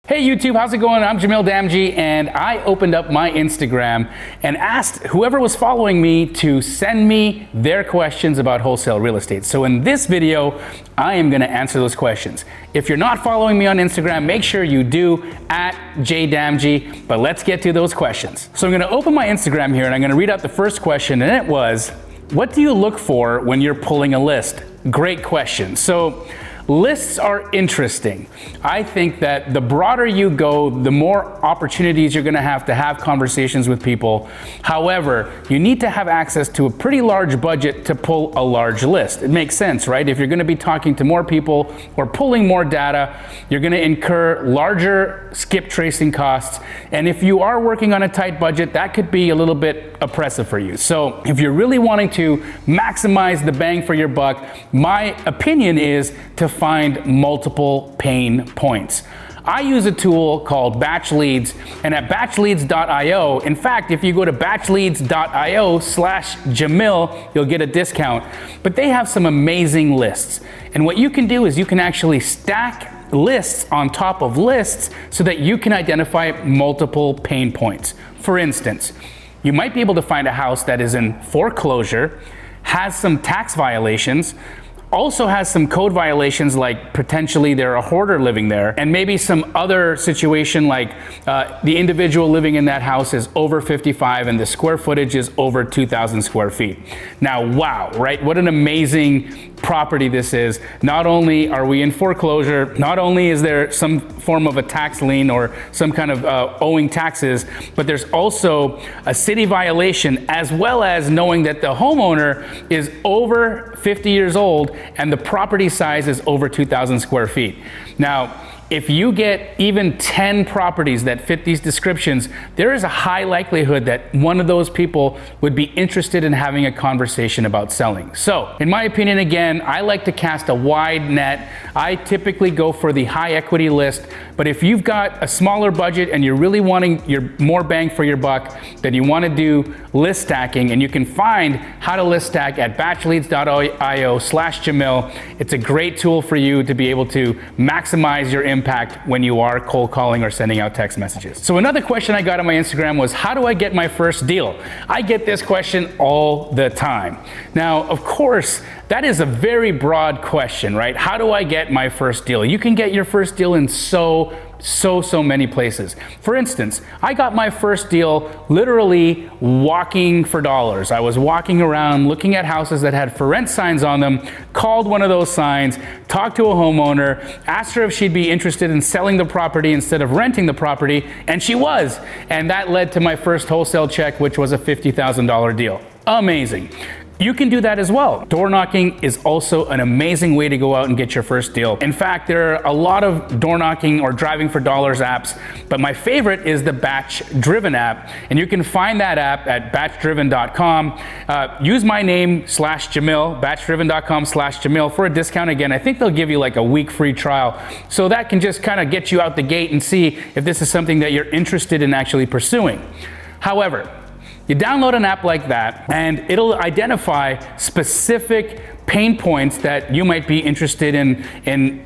Hey YouTube, how's it going? I'm Jamil and I opened up my Instagram and asked whoever was following me to send me their questions about wholesale real estate. So in this video, I am gonna answer those questions. If you're not following me on Instagram, make sure you do at @JDamji, but let's get to those questions. So I'm gonna open my Instagram here and I'm gonna read out the first question, and it was, what do you look for when you're pulling a list? Great question. So lists are interesting. I think that the broader you go, the more opportunities you're gonna have to have conversations with people. However, you need to have access to a pretty large budget to pull a large list. It makes sense, right? If you're gonna be talking to more people or pulling more data, you're gonna incur larger skip tracing costs. And if you are working on a tight budget, that could be a little bit oppressive for you. So if you're really wanting to maximize the bang for your buck, my opinion is to find multiple pain points. I use a tool called Batch Leads, and at batchleads.io, in fact, if you go to batchleads.io/Jamil, you'll get a discount. But they have some amazing lists. And what you can do is you can actually stack lists on top of lists so that you can identify multiple pain points. For instance, you might be able to find a house that is in foreclosure, has some tax violations, also has some code violations, like potentially they're a hoarder living there, and maybe some other situation like the individual living in that house is over 55 and the square footage is over 2,000 square feet. Now, wow, right? What an amazing property this is. Not only are we in foreclosure, not only is there some form of a tax lien or some kind of owing taxes, but there's also a city violation, as well as knowing that the homeowner is over 50 years old and the property size is over 2,000 square feet. Now, if you get even 10 properties that fit these descriptions, there is a high likelihood that one of those people would be interested in having a conversation about selling. So, in my opinion, again, I like to cast a wide net. I typically go for the high equity list, but if you've got a smaller budget and you're really wanting your more bang for your buck, then you want to do list stacking, and you can find how to list stack at batchleads.io/Jamil. It's a great tool for you to be able to maximize your impact when you are cold calling or sending out text messages. So another question I got on my Instagram was, how do I get my first deal? I get this question all the time. Now, of course, that is a very broad question, right? How do I get my first deal? You can get your first deal in so many places. For instance, I got my first deal literally walking for dollars. I was walking around looking at houses that had for rent signs on them, called one of those signs, talked to a homeowner, asked her if she'd be interested in selling the property instead of renting the property, and she was. And that led to my first wholesale check, which was a $50,000 deal. Amazing. You can do that as well. Door knocking is also an amazing way to go out and get your first deal. In fact, there are a lot of door knocking or driving for dollars apps, but my favorite is the Batch Driven app, and you can find that app at batchdriven.com. Use my name /Jamil, batchdriven.com/Jamil for a discount. Again, I think they'll give you like a week free trial. So that can just kind of get you out the gate and see if this is something that you're interested in actually pursuing. However, you download an app like that and it'll identify specific pain points that you might be interested in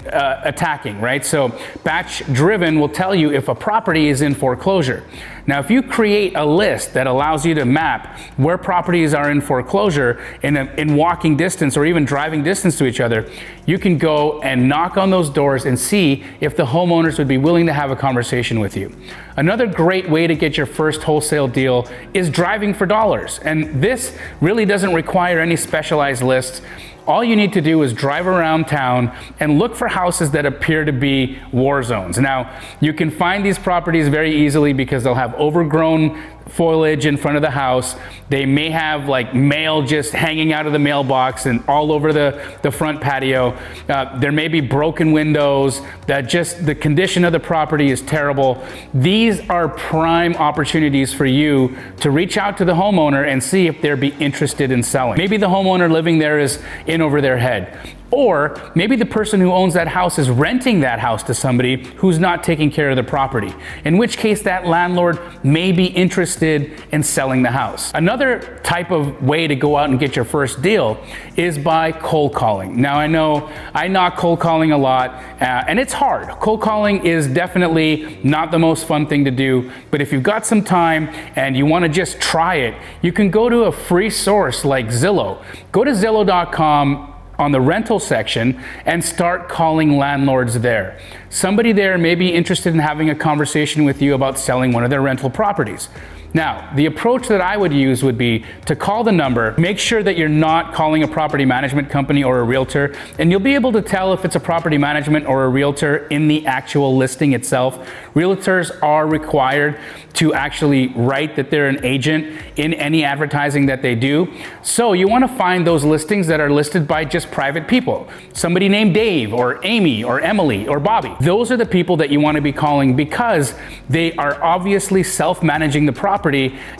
attacking, right? So Batch Driven will tell you if a property is in foreclosure. Now, if you create a list that allows you to map where properties are in foreclosure in walking distance or even driving distance to each other, you can go and knock on those doors and see if the homeowners would be willing to have a conversation with you. Another great way to get your first wholesale deal is driving for dollars. And this really doesn't require any specialized lists. All you need to do is drive around town and look for houses that appear to be war zones. Now, you can find these properties very easily because they'll have overgrown foliage in front of the house. They may have like mail just hanging out of the mailbox and all over the front patio. There may be broken windows, that just the condition of the property is terrible. These are prime opportunities for you to reach out to the homeowner and see if they'd be interested in selling. Maybe the homeowner living there is in over their head. Or maybe the person who owns that house is renting that house to somebody who's not taking care of the property, in which case that landlord may be interested in selling the house. Another type of way to go out and get your first deal is by cold calling. Now I know I knock cold calling a lot, and it's hard. Cold calling is definitely not the most fun thing to do, but if you've got some time and you want to just try it, you can go to a free source like Zillow. Go to Zillow.com on the rental section and start calling landlords there. Somebody there may be interested in having a conversation with you about selling one of their rental properties. Now, the approach that I would use would be to call the number, make sure that you're not calling a property management company or a realtor, and you'll be able to tell if it's a property management or a realtor in the actual listing itself. Realtors are required to actually write that they're an agent in any advertising that they do. So you want to find those listings that are listed by just private people. Somebody named Dave or Amy or Emily or Bobby. Those are the people that you want to be calling because they are obviously self-managing the property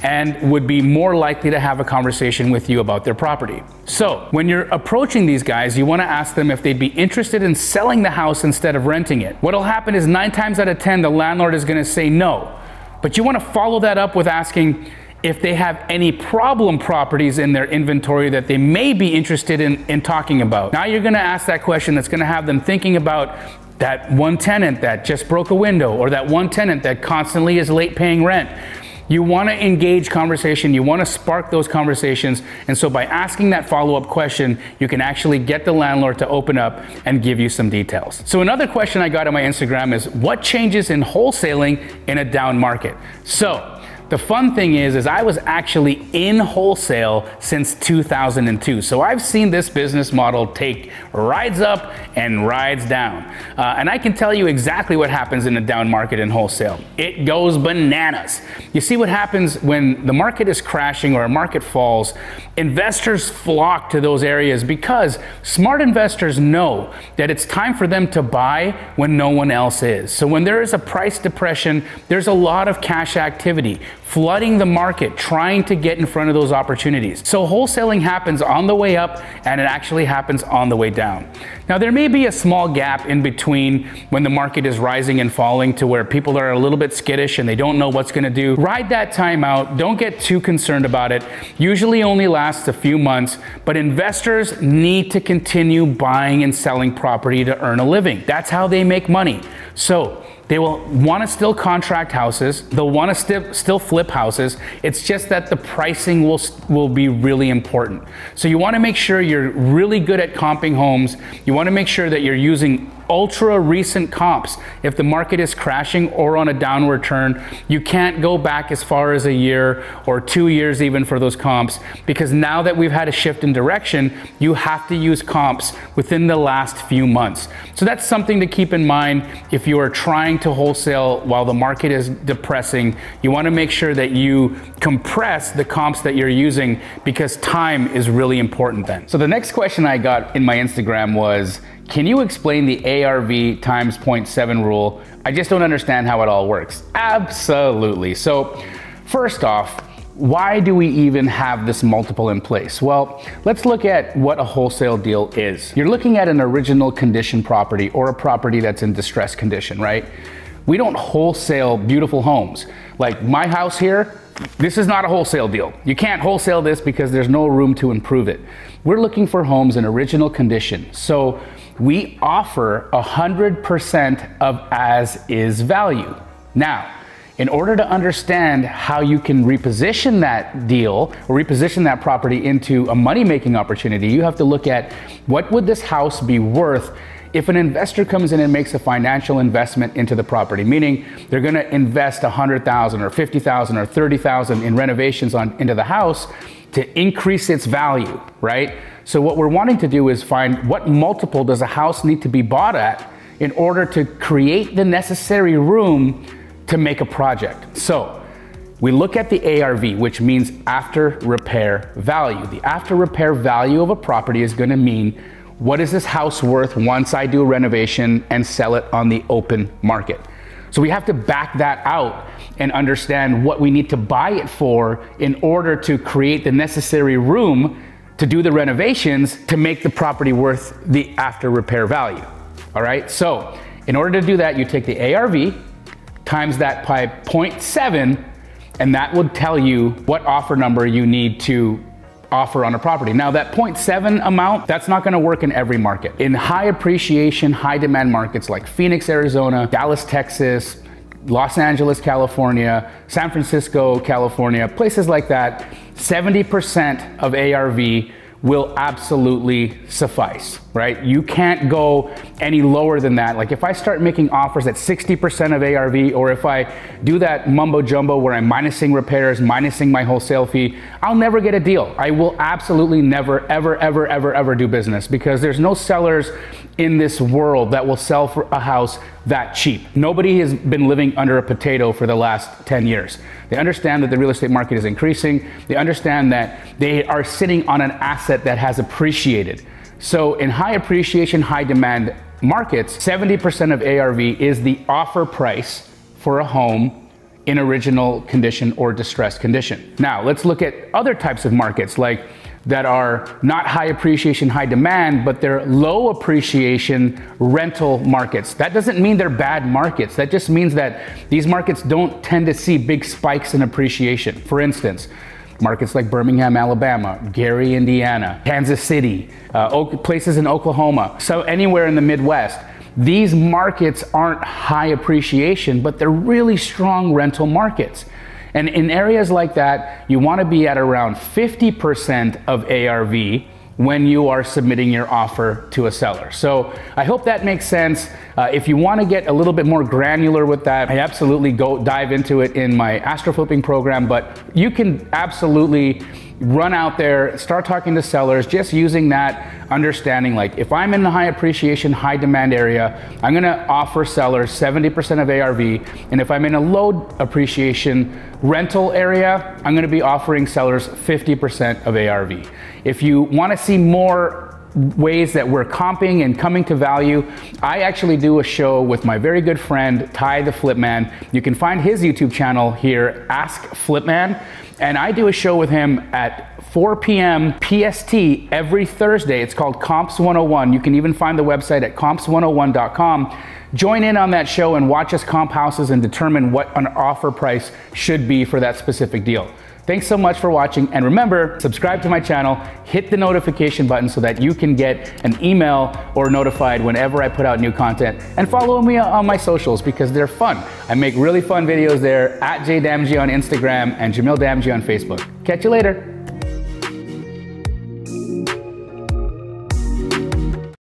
and would be more likely to have a conversation with you about their property. So when you're approaching these guys, you want to ask them if they'd be interested in selling the house instead of renting it. What'll happen is 9 times out of 10, the landlord is going to say no. But you want to follow that up with asking if they have any problem properties in their inventory that they may be interested in talking about. Now you're going to ask that question that's going to have them thinking about that one tenant that just broke a window or that one tenant that constantly is late paying rent. You want to engage conversation, you want to spark those conversations, and so by asking that follow-up question, you can actually get the landlord to open up and give you some details. So another question I got on my Instagram is, what changes in wholesaling in a down market? So the fun thing is I was actually in wholesale since 2002. So I've seen this business model take rides up and rides down. And I can tell you exactly what happens in a down market in wholesale. It goes bananas. You see what happens when the market is crashing or a market falls, investors flock to those areas because smart investors know that it's time for them to buy when no one else is. So when there is a price depression, there's a lot of cash activity flooding the market, trying to get in front of those opportunities. So wholesaling happens on the way up and it actually happens on the way down. Now there may be a small gap in between when the market is rising and falling to where people are a little bit skittish and they don't know what's going to do. Ride that time out. Don't get too concerned about it. Usually only lasts a few months, but investors need to continue buying and selling property to earn a living. That's how they make money. So they will want to still contract houses. They'll want to still flip houses. It's just that the pricing will be really important. So you want to make sure you're really good at comping homes. You want to make sure that you're using ultra recent comps. If the market is crashing or on a downward turn, you can't go back as far as a year or 2 years even for those comps, because now that we've had a shift in direction, you have to use comps within the last few months. So that's something to keep in mind if you are trying to wholesale while the market is depressing. You want to make sure that you compress the comps that you're using, because time is really important then. So the next question I got in my Instagram was, can you explain the ARV times 0.7 rule? I just don't understand how it all works. Absolutely. So first off, why do we even have this multiple in place? Well, let's look at what a wholesale deal is. You're looking at an original condition property or a property that's in distressed condition, right? We don't wholesale beautiful homes. Like my house here, this is not a wholesale deal. You can't wholesale this because there's no room to improve it. We're looking for homes in original condition. So we offer 100% of as-is value. Now, in order to understand how you can reposition that deal or reposition that property into a money-making opportunity, you have to look at what would this house be worth if an investor comes in and makes a financial investment into the property, meaning they're going to invest $100,000 or $50,000 or $30,000 in renovations into the house to increase its value, right? So what we're wanting to do is find what multiple does a house need to be bought at in order to create the necessary room to make a project. So we look at the ARV, which means after repair value. The after repair value of a property is going to mean, what is this house worth once I do a renovation and sell it on the open market? So we have to back that out and understand what we need to buy it for in order to create the necessary room to do the renovations to make the property worth the after repair value. All right, so in order to do that, you take the ARV, times that by 0.7, and that would tell you what offer number you need to offer on a property. Now that 0.7 amount, that's not gonna work in every market. In high appreciation, high demand markets like Phoenix, Arizona, Dallas, Texas, Los Angeles, California, San Francisco, California, places like that, 70% of ARV will absolutely suffice, right? You can't go any lower than that. Like if I start making offers at 60% of ARV, or if I do that mumbo jumbo where I'm minusing repairs, minusing my wholesale fee, I'll never get a deal. I will absolutely never, ever, ever, ever, ever do business, because there's no sellers in this world that will sell for a house that cheap. Nobody has been living under a potato for the last 10 years. They understand that the real estate market is increasing. They understand that they are sitting on an asset that has appreciated. So in high appreciation, high demand markets, 70% of ARV is the offer price for a home in original condition or distressed condition. Now let's look at other types of markets like that are not high appreciation, high demand, but they're low appreciation rental markets. That doesn't mean they're bad markets. That just means that these markets don't tend to see big spikes in appreciation. For instance, markets like Birmingham, Alabama, Gary, Indiana, Kansas City, places in Oklahoma, so anywhere in the Midwest. These markets aren't high appreciation, but they're really strong rental markets. And in areas like that, you want to be at around 50% of ARV when you are submitting your offer to a seller. So I hope that makes sense. If you want to get a little bit more granular with that, I absolutely go dive into it in my Astro Flipping program, but you can absolutely run out there, start talking to sellers, just using that understanding. Like if I'm in the high appreciation, high demand area, I'm gonna offer sellers 70% of ARV. And if I'm in a low appreciation rental area, I'm gonna be offering sellers 50% of ARV. If you wanna see more ways that we're comping and coming to value, I actually do a show with my very good friend, Ty the Flipman. You can find his YouTube channel here, Ask Flipman. And I do a show with him at 4 p.m. PST every Thursday. It's called Comps 101. You can even find the website at comps101.com. Join in on that show and watch us comp houses and determine what an offer price should be for that specific deal. Thanks so much for watching, and remember, subscribe to my channel, hit the notification button so that you can get an email or notified whenever I put out new content, and follow me on my socials because they're fun. I make really fun videos there at Damji on Instagram and Jamil Damji on Facebook. Catch you later.